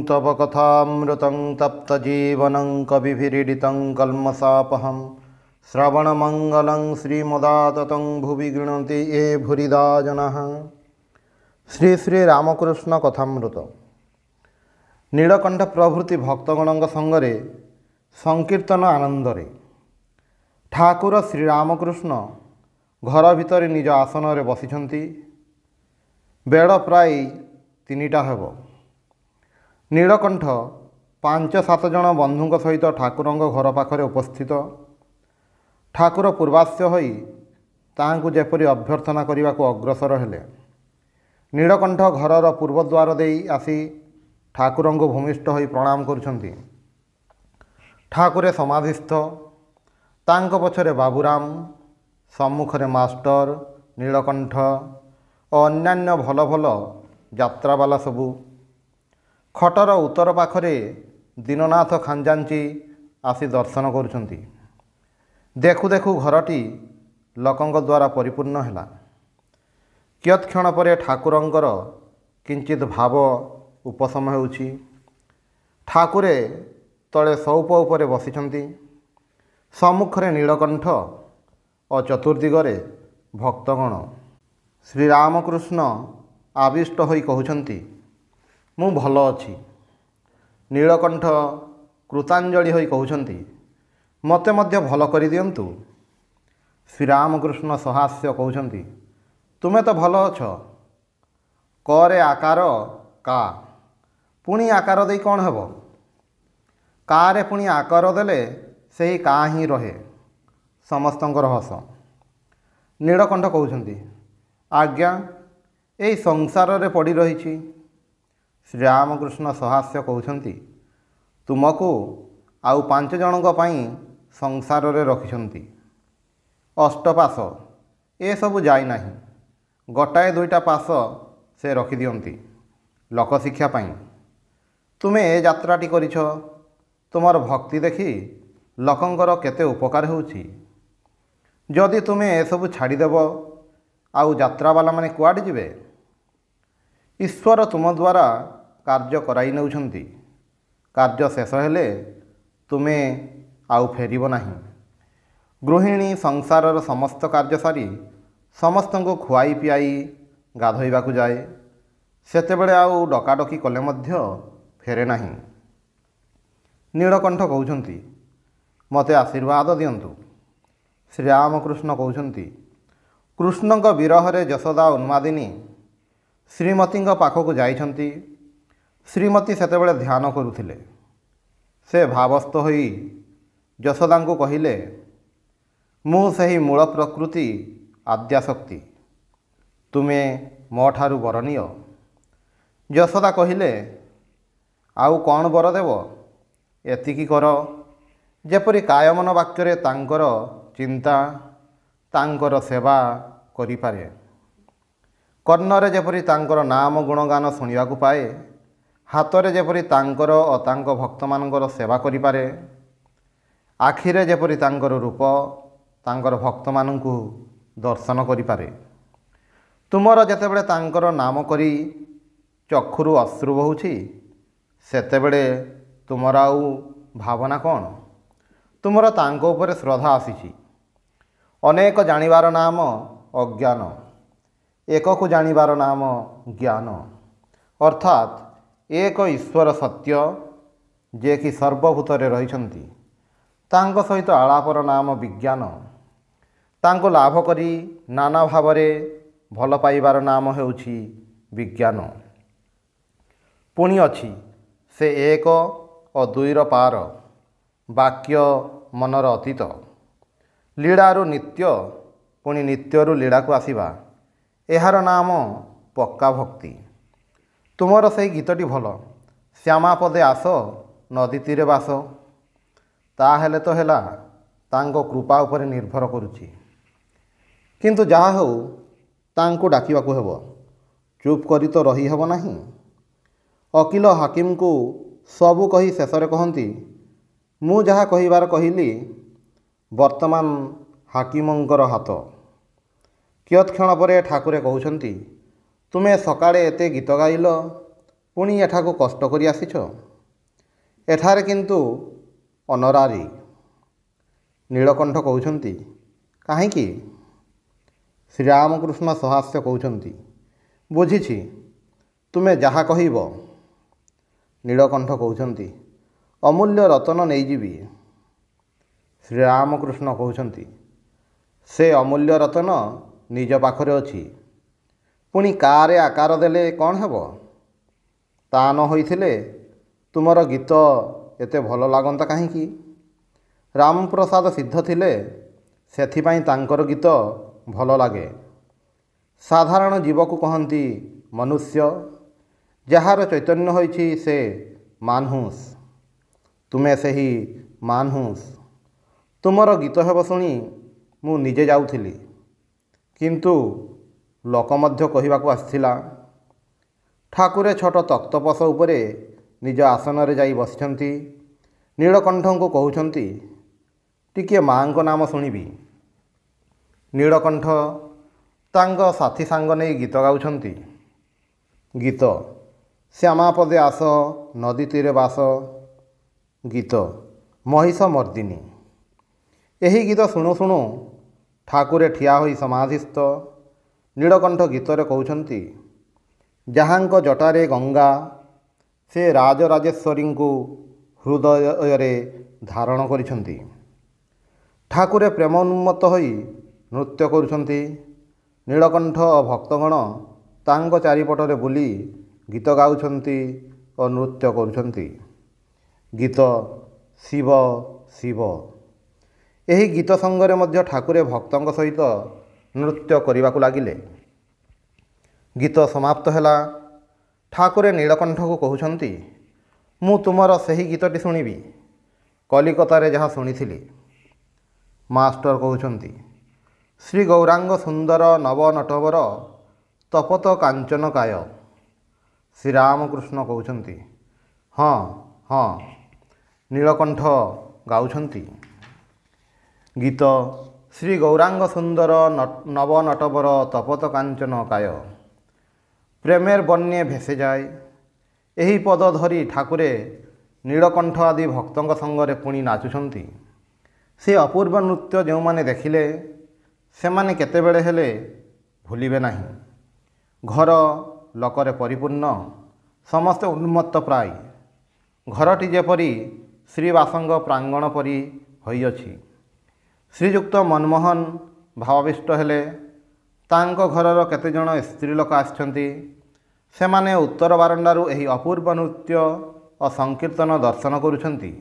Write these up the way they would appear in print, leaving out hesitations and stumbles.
तव कथामृतं तप्तजीवनं कविभिरीडितं कल्मषापहं श्रवणमङ्गलं श्रीमुदाततं भुवि गृह्णन्ति ये भूरिदा जनाः। श्री श्री रामकृष्ण कथामृत। नीलकंठ प्रभृति भक्तगणों संगरे संकीर्तन आनंदरे ठाकुर श्रीरामकृष्ण घर भितर निज आसन रे बसिछंती। बेड़ प्राय 3टा हेब। नीलकंठ 5-7 जन बंधुों सहित ठाकुरों घर पाखरे उपस्थित। ठाकुर पूर्वाश्य होई ताहांकु जेपरि अभ्यर्थना करने को अग्रसर हेले। नीलकंठ घरर पूर्वद्वार देई आसी ठाकुरों को भूमिष्ठ होई प्रणाम करुछंती। ठाकुरे समाधिस्थ, तांक पछरे बाबूराम, सम्मुखरे मास्टर नीलकंठ और अन्यान्य भल भल यात्रावाला सबू। खटर उत्तर पाखरे दीननाथ खांजांची आसी दर्शन करुछंती। देखु देखु घरटी लोकंक द्वारा परिपूर्ण हैला। कियत्क्षण परे ठाकुरंकर किंचित भाव उपशम होउछि। ठाकुरे तले सौप उपरे बसिछंती। सम्मुखरे नीलकंठ और चतुर्दिगरे भक्तगण। श्रीरामकृष्ण आविष्ट होई कहउछंती, मु भल अछि। नीलकंठ कृतांजलि होई कहउछंती, मते मध्य भल करि दियंतु। श्रीरामकृष्ण सहास्य कहउछंती, तुमे तो भल अछ। करे आकार का पुणी आकार दे कौन हेब? कारे पुणी आकार देले सही का ही रहे। समस्तंकर हस। नीलकंठ कहउछंती, आज्ञा एई संसार रे पड़ी रहिछि। श्रीरामकृष्ण सहास्य कहउछंती, तुमको आउ 5 जनक पई संसार रे रखिछंती। अष्टपाश ए सबु जाई नाही। गोटाए 2टा पास से रखी दियंती लोकशिक्षा पाई। तुमे ए यात्राटी करिछ, तुमर भक्ति देखि लोकंकर केते उपकार होउछि। जदि तुमे ए सबु छाड़ीदेव आउ यात्रावाला माने कुआडे जिवे? ईश्वर तुम द्वारा कार्य कराई नेउछंती। कार्य शेष हेले तुमे आउ फेरिब नाही। गृहिणी संसारर समस्त कार्य सारी समस्त को खुआई पियाई गाधोइबाकु जाए। सेतेबेले आउ डकाडकी कले मध्य फेरे नाही। नीलकंठ कहउछंती, मते आशीर्वाद दियंतु। श्रीरामकृष्ण कहउछंती, कृष्णଙ୍କ विरहरे यशोदा उन्मादिनी श्रीमतीଙ୍କ पाखକୁ ଯାଇଛନ୍ତି। श्रीमती सेतेबेले ध्यान करुथिले। से भावस्थ होई यशोदाଙ୍କୁ कहिले, मु सही मूल प्रकृति आद्याशक्ति, तुमे मो ठारू वर नियो। यशोदा कहिले, आउ कौन वर देव? एतिकी कर जेपरि कायमन वाक्यरे तांकर चिंता तांकर सेवा करि पारे। कर्णरे जेपरि तांकर नाम गुणगान शुणिबाकु पाए। हातरे जेपरि तांकर और तांक भक्तमानकर सेवा करि पारे। आखिरे जेपरि तांकर रूप तांकर भक्तमानंकु दर्शन करि पारे। तुमर जेतेबेले तांकर नाम करी चक्षुरु अश्रु बहुछि, सेतेबेले तुमर आउ भावना कौन? तुमर तांको उपरे श्रद्धा आसीछि। अनेक जानिबार नाम अज्ञान, एककु जानिबार नाम ज्ञान। अर्थात एक ईश्वर सत्य जे कि सर्वभूतरे रहिछंती। तांको सहित आलापर नाम विज्ञान। तांको लाभ करी नाना भावरे भल पाइबार नाम हेउछि विज्ञान। पुणी अछि से 1 और 2 पार, वाक्य मनर अतीत। लीलारू नित्य, पुणी नित्यरू लीला को आसीबा, एहार नाम पक्का भक्ति। तुमर से गीतटी भल, श्यामा पदे आस नदी तीरे बास। ताहेले तो हेला, तांको कृपा उपरे निर्भर करुछि। किंतु जहा हो तांको डाकिबाकु हेबो। चुप करी तो रही हेबो नाही। वकील हाकिम को सबू कही शेषरे कहती, मु जहा कहिबार कहिली, वर्तमान हाकिमंकर हाथ। कियत्क्षण परे ठाकुरे कहउछंती, तुमे सकाळे एते गीत गाइल, ପୁଣି ଏଠାକୁ କଷ୍ଟ କରି ଆସିଛ? ଏଠାରେ କିନ୍ତୁ ଅନରାରୀ। ନୀଳକଣ୍ଠ କହୁଛନ୍ତି, କାହିଁକି? ଶ୍ରୀରାମକୃଷ୍ଣ ସହାସ୍ୟ କହୁଛନ୍ତି, ବୁଝିଛି, ତୁମେ ଯାହା କହିବ। ନୀଳକଣ୍ଠ କହୁଛନ୍ତି, ଅମୂଲ୍ୟ ରତନ ନେଇଯିବି। ଶ୍ରୀରାମକୃଷ୍ଣ କହୁଛନ୍ତି, ସେ ଅମୂଲ୍ୟ ରତନ ନିଜ ପାଖରେ ଅଛି, ପୁଣି କାରେ ଆକାର ଦେଲେ କ'ଣ ହେବ? ତା ନ ହୋଇଥିଲେ ତୁମର ଗୀତ ଏତେ ଭଲ ଲାଗନ୍ତା କାହିଁକି? ରାମପ୍ରସାଦ ସିଦ୍ଧ ଥିଲେ, ସେଥିପାଇଁ ତାଙ୍କର ଗୀତ ଭଲ ଲାଗେ। ସାଧାରଣ ଜୀବକୁ କହନ୍ତି ମନୁଷ୍ୟ, ଯାହାର ଚୈତନ୍ୟ ହୋଇଛି ସେ ମାନହୁସ୍। ତୁମେ ସେହି ମାନହୁସ୍। ତୁମର ଗୀତ ହେବ ଶୁଣି ମୁଁ ନିଜେ ଯାଉଥିଲି, କିନ୍ତୁ ଲୋକ ମଧ୍ୟ କହିବାକୁ ଆସିଥିଲା। ଠାକୁରେ ଛୋଟ ତକ୍ତପୋଷ ଉପରେ ନିଜ ଆସନରେ ଯାଇ ବସିଛନ୍ତି। ନୀଳକଣ୍ଠଙ୍କୁ କହୁଛନ୍ତି, ଟିକିଏ ମାଙ୍କ ନାମ ଶୁଣିବି। ନୀଳକଣ୍ଠ ତାଙ୍କ ସାଥୀ ସାଙ୍ଗ ନେଇ ଗୀତ ଗାଉଛନ୍ତି। ଗୀତ ଶ୍ୟାମାପଦେ ଆସ ନଦୀ ତୀରେ ବାସ। ଗୀତ ମହିଷ ମର୍ଦିନୀ। ଏହି ଗୀତ ଶୁଣୁ ଶୁଣୁ ଠାକୁରେ ଠିଆ ହୋଇ ସମାଧିସ୍ଥ। ନୀଳକଣ୍ଠ ଗୀତରେ କହୁଛନ୍ତି, ଯାହାଙ୍କ ଜଟାରେ ଗଙ୍ଗା, ସେ ରାଜରାଜେଶ୍ୱରୀଙ୍କୁ ହୃଦୟରେ ଧାରଣ କରିଛନ୍ତି। ଠାକୁରେ ପ୍ରେମ ଉନ୍ମତ୍ତ ହୋଇ ନୃତ୍ୟ କରୁଛନ୍ତି। ନୀଳକଣ୍ଠ ଓ ଭକ୍ତଗଣ ତାଙ୍କ ଚାରିପଟରେ ବୁଲି ଗୀତ ଗାଉଛନ୍ତି ଓ ନୃତ୍ୟ କରୁଛନ୍ତି। ଗୀତ ଶିବ ଶିବ। ଏହି ଗୀତ ସଙ୍ଗରେ ମଧ୍ୟ ଠାକୁରେ ଭକ୍ତଙ୍କ ସହିତ ନୃତ୍ୟ କରିବାକୁ ଲାଗିଲେ। ଗୀତ ସମାପ୍ତ ହେଲା। ଠାକୁରେ ନୀଳକଣ୍ଠକୁ କହୁଛନ୍ତି, ମୁଁ ତୁମର ସେହି ଗୀତଟି ଶୁଣିବି, କଲିକତାରେ ଯାହା ଶୁଣିଥିଲି। ମାଷ୍ଟର କହୁଛନ୍ତି, ଶ୍ରୀ ଗୌରାଙ୍ଗ ସୁନ୍ଦର ନବ ନଟବର ତପତ କାଞ୍ଚନ କାୟ। ଶ୍ରୀରାମକୃଷ୍ଣ କହୁଛନ୍ତି, ହଁ ହଁ। ନୀଳକଣ୍ଠ ଗାଉଛନ୍ତି। ଗୀତ ଶ୍ରୀ ଗୌରାଙ୍ଗ ସୁନ୍ଦର ନବ ନଟବର ତପତ କାଞ୍ଚନ କାୟ। ପ୍ରେମେর ବନ୍যେ ଭେସେ যায়। ଏହି ପଦ ଧରି ଠାକୁରେ ନୀଳକଣ୍ଠ ଆଦି ଭକ୍ତଙ୍କ ସଙ୍ଗରେ ପୁଣି ନାଚୁଛନ୍ତି। ସେ ଅପୂର୍ବ ନୃତ୍ୟ ଯେଉଁମାନେ ଦେଖିଲେ, ସେମାନେ କେତେବେଳେ ହେଲେ ଭୁଲିବେ ନାହିଁ। ଘର ଲୋକରେ ପରିପୂର୍ଣ୍ଣ, ସମସ୍ତେ ଉନ୍ମତ୍ତ ପ୍ରାୟ। ଘରଟି ଯେପରି ଶ୍ରୀବାସଙ୍କ ପ୍ରାଙ୍ଗଣ ପରି ହୋଇଅଛି। ଶ୍ରୀଯୁକ୍ତ ମନମୋହନ ଭାବାବିଷ୍ଟ ହେଲେ। ତାଙ୍କ ଘରର କେତେଜଣ ସ୍ତ୍ରୀ ଲୋକ ଆସିଛନ୍ତି। ସେମାନେ ଉତ୍ତର ବାରଣ୍ଡାରୁ ଏହି ଅପୂର୍ବ ନୃତ୍ୟ ଓ ସଂକୀର୍ତ୍ତନ ଦର୍ଶନ କରୁଛନ୍ତି।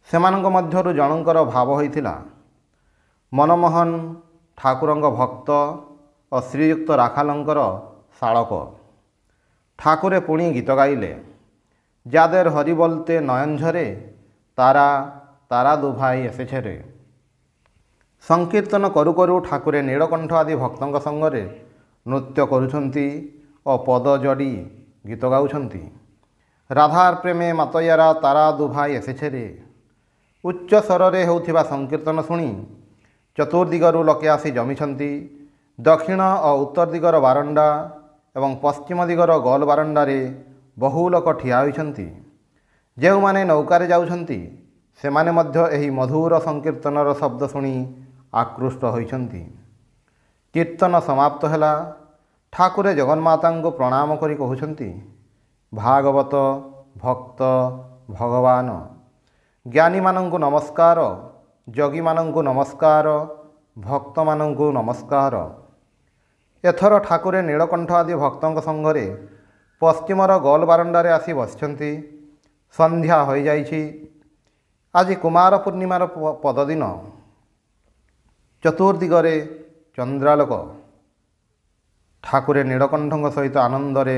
ସେମାନଙ୍କ ମଧ୍ୟରୁ ଜଣଙ୍କର ଭାବ ହୋଇଥିଲା, ମନମୋହନ ଠାକୁରଙ୍କ ଭକ୍ତ ଓ ଶ୍ରୀଯୁକ୍ତ ରାଖାଲଙ୍କର ଶାଳକ। ଠାକୁରେ ପୁଣି ଗୀତ ଗାଇଲେ, যাদের হরি বলতে নয়ন ঝরে, তারা তারা দুভাই এসেছে রে। ସଂକୀର୍ତ୍ତନ କରୁ କରୁ ଠାକୁରେ ନୀଳକଣ୍ଠ ଆଦି ଭକ୍ତଙ୍କ ସଙ୍ଗରେ ନୃତ୍ୟ କରୁଛନ୍ତି ଓ ପଦ ଯୋଡ଼ି ଗୀତ ଗାଉଛନ୍ତି। ରାଧାର ପ୍ରେମେ ମାତୟାରା ତାରା ଦୁଭାଇ ଏସେଛେ ରେ। ଉଚ୍ଚ ସ୍ୱରରେ ହେଉଥିବା ସଂକୀର୍ତ୍ତନ ଶୁଣି ଚତୁର୍ଦିଗରୁ ଲୋକେ ଆସି ଜମିଛନ୍ତି। ଦକ୍ଷିଣ ଓ ଉତ୍ତର ଦିଗର ବାରଣ୍ଡା ଏବଂ ପଶ୍ଚିମ ଦିଗର ଗୋଲ ବାରଣ୍ଡାରେ ବହୁ ଲୋକ ଠିଆ ହୋଇଛନ୍ତି। ଯେଉଁମାନେ ନୌକାରେ ଯାଉଛନ୍ତି, ସେମାନେ ମଧ୍ୟ ଏହି ମଧୁର ସଂକୀର୍ତ୍ତନର ଶବ୍ଦ ଶୁଣି ଆକୃଷ୍ଟ ହୋଇଛନ୍ତି। କୀର୍ତ୍ତନ ସମାପ୍ତ ହେଲା। ଠାକୁରେ ଜଗନ୍ମାତାଙ୍କୁ ପ୍ରଣାମ କରି କହୁଛନ୍ତି, ଭାଗବତ ଭକ୍ତ ଭଗବାନ, ଜ୍ଞାନୀମାନଙ୍କୁ ନମସ୍କାର, ଯୋଗୀମାନଙ୍କୁ ନମସ୍କାର, ଭକ୍ତମାନଙ୍କୁ ନମସ୍କାର। ଏଥର ଠାକୁରେ ନୀଳକଣ୍ଠ ଆଦି ଭକ୍ତଙ୍କ ସଙ୍ଗରେ ପଶ୍ଚିମର ଗୋଲ ବାରଣ୍ଡାରେ ଆସି ବସିଛନ୍ତି। ସନ୍ଧ୍ୟା ହୋଇଯାଇଛି। ଆଜି କୁମାର ପୂର୍ଣ୍ଣିମାର ପଦଦିନ। ଚତୁର୍ଦିଗରେ ଚନ୍ଦ୍ରାଲୋକ। ଠାକୁରେ ନୀଳକଣ୍ଠଙ୍କ ସହିତ ଆନନ୍ଦରେ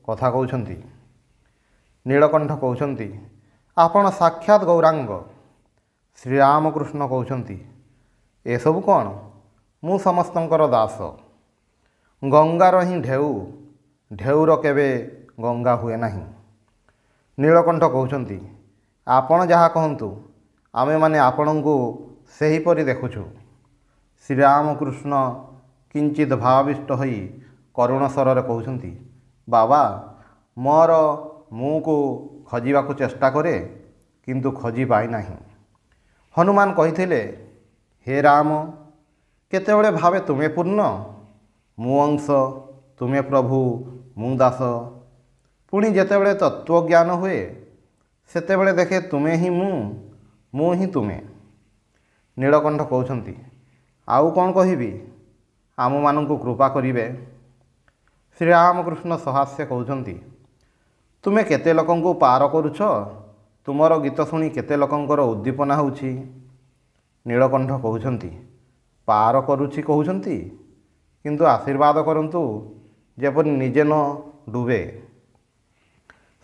କଥା କହୁଛନ୍ତି। ନୀଳକଣ୍ଠ କହୁଛନ୍ତି, ଆପଣ ସାକ୍ଷାତ ଗୌରାଙ୍ଗ। ଶ୍ରୀରାମକୃଷ୍ଣ କହୁଛନ୍ତି, ଏସବୁ କ'ଣ? ମୁଁ ସମସ୍ତଙ୍କର ଦାସ। ଗଙ୍ଗାର ହିଁ ଢେଉ, ଢେଉର କେବେ ଗଙ୍ଗା ହୁଏ ନାହିଁ। ନୀଳକଣ୍ଠ କହୁଛନ୍ତି, ଆପଣ ଯାହା କହନ୍ତୁ, ଆମେମାନେ ଆପଣଙ୍କୁ ସେହିପରି ଦେଖୁଛୁ। ଶ୍ରୀରାମକୃଷ୍ଣ କିଞ୍ଚିତ୍ ଭାବାବିଷ୍ଟ ହୋଇ କରୁଣ ସ୍ୱରରେ କହୁଛନ୍ତି, ବାବା, ମୋର ମୁହଁକୁ ଖୋଜିବାକୁ ଚେଷ୍ଟା କରେ କିନ୍ତୁ ଖୋଜି ପାଇନାହିଁ। ହନୁମାନ କହିଥିଲେ, ହେ ରାମ, କେତେବେଳେ ଭାବେ ତୁମେ ପୂର୍ଣ୍ଣ, ମୁଁ ଅଂଶ, ତୁମେ ପ୍ରଭୁ, ମୁଁ ଦାସ। ପୁଣି ଯେତେବେଳେ ତତ୍ତ୍ୱଜ୍ଞାନ ହୁଏ ସେତେବେଳେ ଦେଖେ ତୁମେ ହିଁ ମୁଁ ହିଁ ତୁମେ। ନୀଳକଣ୍ଠ କହୁଛନ୍ତି, ଆଉ କ'ଣ କହିବି, ଆମମାନଙ୍କୁ କୃପା କରିବେ। ଶ୍ରୀରାମକୃଷ୍ଣ ସହାସ୍ୟ କହୁଛନ୍ତି, ତୁମେ କେତେ ଲୋକଙ୍କୁ ପାର କରୁଛ, ତୁମର ଗୀତ ଶୁଣି କେତେ ଲୋକଙ୍କର ଉଦ୍ଦୀପନା ହେଉଛି। ନୀଳକଣ୍ଠ କହୁଛନ୍ତି, ପାର କରୁଛି କହୁଛନ୍ତି, କିନ୍ତୁ ଆଶୀର୍ବାଦ କରନ୍ତୁ ଯେପରି ନିଜେ ନ ଡୁବେ।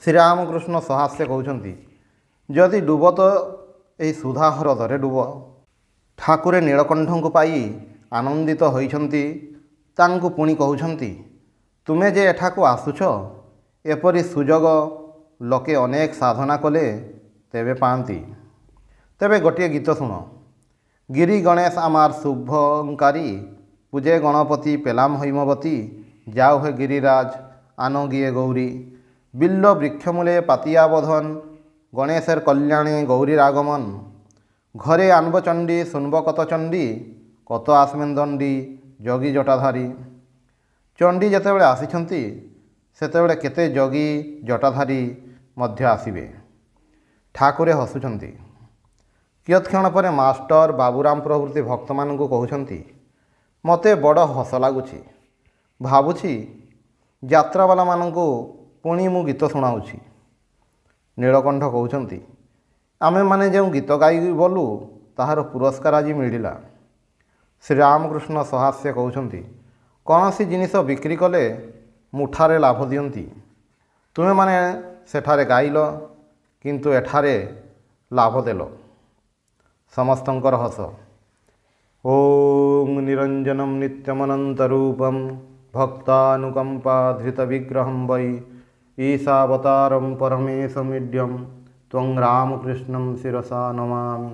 ଶ୍ରୀରାମକୃଷ୍ଣ ସହାସ୍ୟ କହୁଛନ୍ତି, ଯଦି ଡୁବ ତ ଏହି ସୁଧା ହ୍ରଦରେ ଡୁବ। ଠାକୁରେ ନୀଳକଣ୍ଠଙ୍କୁ ପାଇ ଆନନ୍ଦିତ ହୋଇଛନ୍ତି। ତାଙ୍କୁ ପୁଣି କହୁଛନ୍ତି, ତୁମେ ଯେ ଏଠାକୁ ଆସୁଛ, ଏପରି ସୁଯୋଗ ଲୋକେ ଅନେକ ସାଧନା କଲେ ତେବେ ପାଆନ୍ତି। ତେବେ ଗୋଟିଏ ଗୀତ ଶୁଣ। ଗିରି ଗଣେଶ আমার শুভঙ্কারী, পূজে গণপতি পেলাম হৈমবতী, যাও হে গিরিরাজ আনো গিয়ে গৌরী, বিল্ল বৃক্ষমূলে পাতিয়া বধন, গণেশের কল্যাণে গৌরীর আগমন, ঘরে আনব চণ্ডী শুনব কত চণ্ডী, কত আসমেন দণ্ডী যোগী জটাধাରୀ। ଚଣ୍ଡୀ ଯେତେବେଳେ ଆସିଛନ୍ତି ସେତେବେଳେ କେତେ ଯୋଗୀ ଜଟାଧାରୀ ମଧ୍ୟ ଆସିବେ। ଠାକୁରେ ହସୁଛନ୍ତି। କିୟତ୍କ୍ଷଣ ପରେ ମାଷ୍ଟର ବାବୁରାମ ପ୍ରଭୃତି ଭକ୍ତମାନଙ୍କୁ କହୁଛନ୍ତି, ମୋତେ ବଡ଼ ହସ ଲାଗୁଛି। ଭାବୁଛି ଯାତ୍ରାବାଲାମାନଙ୍କୁ ପୁଣି ମୁଁ ଗୀତ ଶୁଣାଉଛି। ନୀଳକଣ୍ଠ କହୁଛନ୍ତି, ଆମେମାନେ ଯେଉଁ ଗୀତ ଗାଇଗଲୁ ତାହାର ପୁରସ୍କାର ଆଜି ମିଳିଲା। ଶ୍ରୀରାମକୃଷ୍ଣ ସହାସ୍ୟ କହୁଛନ୍ତି, କୌଣସି ଜିନିଷ ବିକ୍ରି କଲେ ମୁଠାରେ ଲାଭ ଦିଅନ୍ତି। ତୁମେମାନେ ସେଠାରେ ଗାଇଲ କିନ୍ତୁ ଏଠାରେ ଲାଭ ଦେଲ। ସମସ୍ତଙ୍କର ହସ। ଓಂ ନିରଞ୍ଜନଂ ନିତ୍ୟମନନ୍ତରୂପଂ ଭକ୍ତାନୁକମ୍ପାଧୃତବିଗ୍ରହଂ ବୈ ଈଶାବତାରଂ ପରମେଶମିଡ୍ୟଂ ତ୍ୱଂ ରାମକୃଷ୍ଣଂ ଶିରସା ନମାମି।